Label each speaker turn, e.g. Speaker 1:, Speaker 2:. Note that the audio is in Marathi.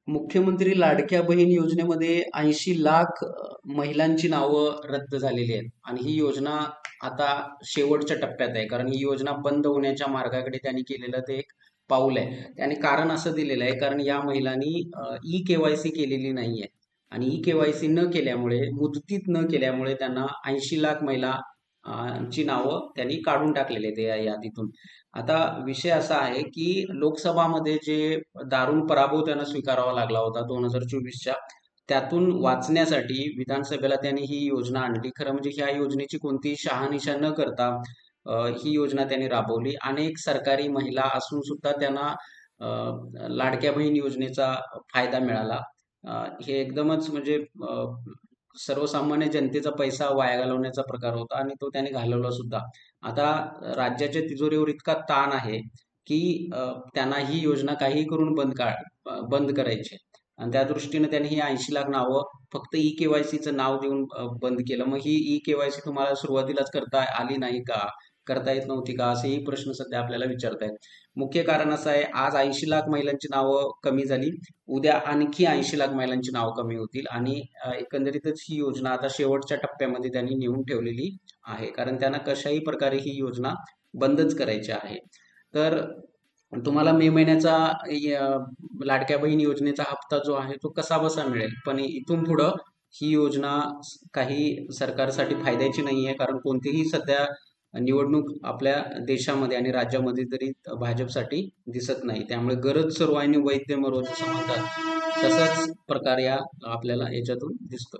Speaker 1: मुख्यमंत्री लाडक्या बहीण योजनेमध्ये 80 लाख महिलांची नावं रद्द झालेली आहेत आणि ही योजना आता शेवटच्या टप्प्यात आहे. कारण ही योजना बंद होण्याच्या मार्गाकडे त्यांनी केलेलं ते एक पाऊल आहे. त्याने कारण असं दिलेलं आहे, कारण या महिलांनी ई केवायसी केलेली नाहीये आणि ई केवायसी न केल्यामुळे, मुदतीत न केल्यामुळे त्यांना 80 लाख महिला ची नावं त्यांनी काढून टाकलेले आहेत या यादीतून. आता विषय असा आहे की लोकसभामध्ये जे दारुण पराभव त्यांना स्वीकारावा लागला होता 2024च्या, त्यातून वाचण्यासाठी विधानसभेला त्यांनी ही योजना आणली. खरं म्हणजे ह्या योजनेची कोणतीही शहानिशा न करता ही योजना त्यांनी राबवली. अनेक सरकारी महिला असून सुद्धा त्यांना लाडक्या बहीण योजनेचा फायदा मिळाला. हे एकदमच म्हणजे सर्वसामान्य जनतेचा पैसा वाया घालवण्याचा प्रकार होता आणि तो त्याने घालवला सुद्धा. आता राज्याच्या तिजोरीवर इतका ताण आहे की त्यांना ही योजना काहीही करून बंद करायची आहे. आणि त्या दृष्टीने त्यांनी ही 80 लाख नावं फक्त ई केवायसीचं नाव देऊन बंद केलं. मग ही ई केवायसी तुम्हाला सुरुवातीलाच करता आली नाही का? करता येत नव्हती का? असेही प्रश्न सध्या आपल्याला विचारतायत. मुख्य कारण असं आहे, आज 80 लाख महिलांची नावं कमी झाली. उद्या आणखी 80 लाख महिलांची नावं कमी होतील आणि एकंदरीतच ही योजना आता शेवटच्या टप्प्यामध्ये त्यांनी नेऊन ठेवलेली आहे. कारण त्यांना कशाही प्रकारे ही योजना बंदच करायची आहे. तर तुम्हाला मे महिन्याचा लाडक्या बहीण योजनेचा हप्ता जो आहे तो कसा बसा मिळेल, पण इथून पुढं ही योजना काही सरकारसाठी फायद्याची नाहीये. कारण कोणतीही सध्या निवडणूक आपल्या देशामध्ये आणि राज्यामध्ये तरी भाजपसाठी दिसत नाही. त्यामुळे गरज सर्वांनी वैद्य मरो जसं म्हणतात, तसाच प्रकार या आपल्याला याच्यातून दिसतो.